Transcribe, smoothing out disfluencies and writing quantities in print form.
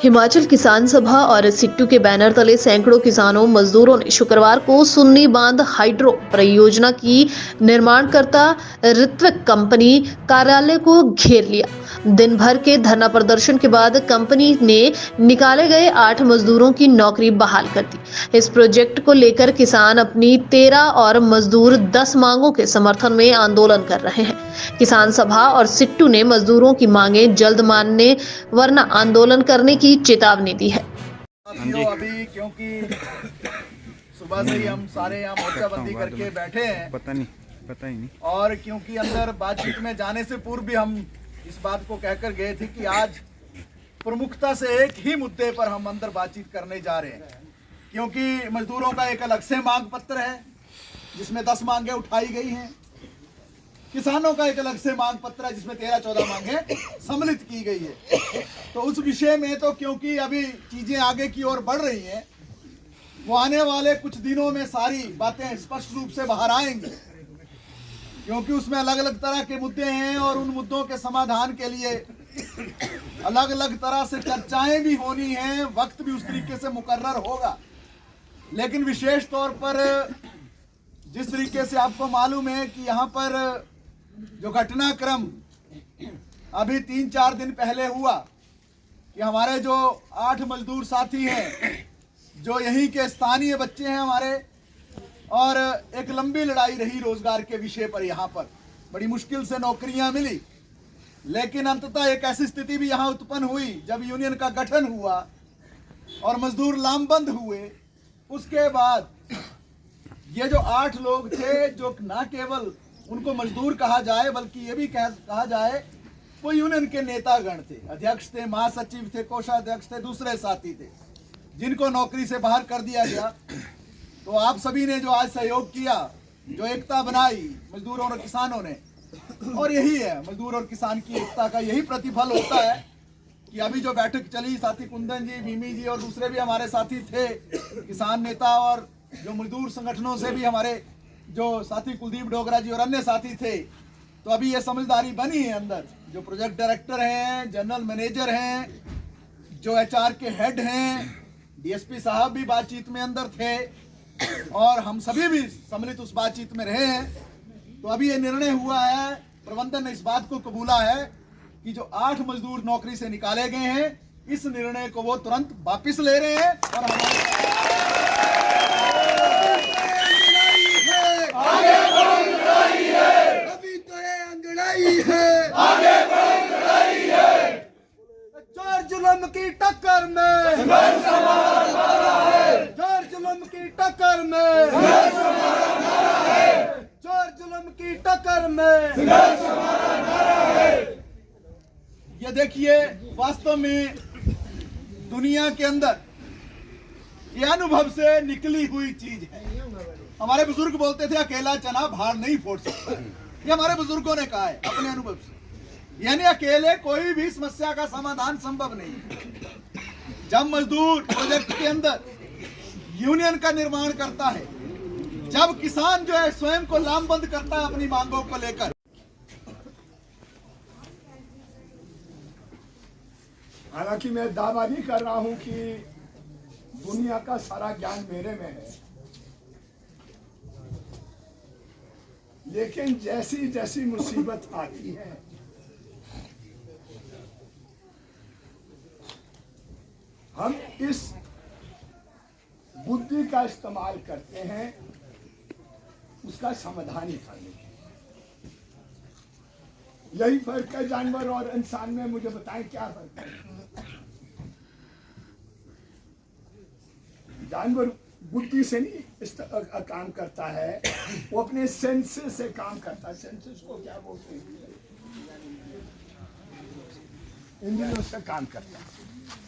हिमाचल किसान सभा और सिट्टू के बैनर तले सैकड़ों किसानों मजदूरों ने शुक्रवार को सुन्नी बांध हाइड्रो परियोजना की निर्माणकर्ता ऋत्विक कंपनी कार्यालय को घेर लिया। दिन भर के धरना प्रदर्शन के बाद कंपनी ने निकाले गए 8 मजदूरों की नौकरी बहाल कर दी। इस प्रोजेक्ट को लेकर किसान अपनी 13 और मजदूर 10 मांगों के समर्थन में आंदोलन कर रहे हैं। किसान सभा और सिट्टू ने मजदूरों की मांगे जल्द मानने वरना आंदोलन करने की चेतावनी दी है। साथियों, अभी क्योंकि सुबह से ही हम सारे यहाँ मोर्चाबंदी करके बैठे हैं, पता ही नहीं और क्योंकि अंदर बातचीत में जाने से पूर्व भी हम इस बात को कहकर गए थे कि आज प्रमुखता से एक ही मुद्दे पर हम अंदर बातचीत करने जा रहे हैं, क्योंकि मजदूरों का एक अलग से मांग पत्र है जिसमें 10 मांगे उठाई गई हैं। किसानों का एक अलग से मांग पत्र है जिसमें 13-14 मांगे सम्मिलित की गई है। तो उस विषय में तो क्योंकि अभी चीजें आगे की ओर बढ़ रही हैं, वो आने वाले कुछ दिनों में सारी बातें स्पष्ट रूप से बाहर आएंगी, क्योंकि उसमें अलग अलग तरह के मुद्दे हैं और उन मुद्दों के समाधान के लिए अलग अलग तरह से चर्चाएं भी होनी हैं, वक्त भी उस तरीके से मुकर्रर होगा। लेकिन विशेष तौर पर जिस तरीके से आपको मालूम है कि यहाँ पर जो घटनाक्रम अभी 3-4 दिन पहले हुआ कि हमारे जो 8 मजदूर साथी हैं, जो यहीं के स्थानीय बच्चे हैं हमारे, और एक लंबी लड़ाई रही रोजगार के विषय पर। यहाँ पर बड़ी मुश्किल से नौकरियां मिली, लेकिन अंततः एक ऐसी स्थिति भी यहाँ उत्पन्न हुई जब यूनियन का गठन हुआ और मजदूर लामबंद हुए। उसके बाद ये जो 8 लोग थे, जो न केवल उनको मजदूर कहा जाए बल्कि ये भी कहा जाए वो यूनियन के नेतागण थे, अध्यक्ष थे, महासचिव थे, कोषाध्यक्ष थे, दूसरे साथी थे, जिनको नौकरी से बाहर कर दिया गया। तो आप सभी ने जो आज सहयोग किया, जो एकता बनाई मजदूरों और किसानों ने, और यही है मजदूर और किसान की एकता का यही प्रतिफल होता है कि अभी जो बैठक चली, साथी कुंदन जी, भीमी जी और दूसरे भी हमारे साथी थे किसान नेता, और जो मजदूर संगठनों से भी हमारे जो साथी कुलदीप डोगरा जी और अन्य साथी थे। तो अभी ये समझदारी बनी है अंदर, जो प्रोजेक्ट डायरेक्टर हैं, जनरल मैनेजर हैं, जो एचआर के हेड हैं, डीएसपी साहब भी बातचीत में अंदर थे और हम सभी भी सम्मिलित उस बातचीत में रहे हैं। तो अभी ये निर्णय हुआ है, प्रबंधन ने इस बात को कबूला है कि जो 8 मजदूर नौकरी से निकाले गए हैं, इस निर्णय को वो तुरंत वापस ले रहे हैं और हमारे अभी तो ये अंगड़ाई है, आगे बढ़ रही है। जोर जुल्म की टक्कर में, जोर जुल्म की टक्कर में, जोर जुल्म की टक्कर में। ये देखिए, वास्तव में दुनिया के अंदर ये अनुभव से निकली हुई चीज है। हमारे बुजुर्ग बोलते थे अकेला चना भार नहीं फोड़ सकता, ये हमारे बुजुर्गों ने कहा है अपने अनुभव से। यानी अकेले कोई भी समस्या का समाधान संभव नहीं। जब मजदूर प्रोजेक्ट के अंदर यूनियन का निर्माण करता है, जब किसान जो है स्वयं को लामबंद करता है अपनी मांगों को लेकर। हालांकि मैं दावा नहीं कर रहा हूं कि दुनिया का सारा ज्ञान मेरे में है, लेकिन जैसी जैसी मुसीबत आती है हम इस बुद्धि का इस्तेमाल करते हैं उसका समाधान निकालने के। यही फर्क है जानवर और इंसान में। मुझे बताएं क्या फर्क है? जानवर बुद्धि से नहीं काम करता है, वो अपने सेंसेस से काम करता है। सेंसेस को क्या बोलते हैं? इंद्रियों से काम करता है।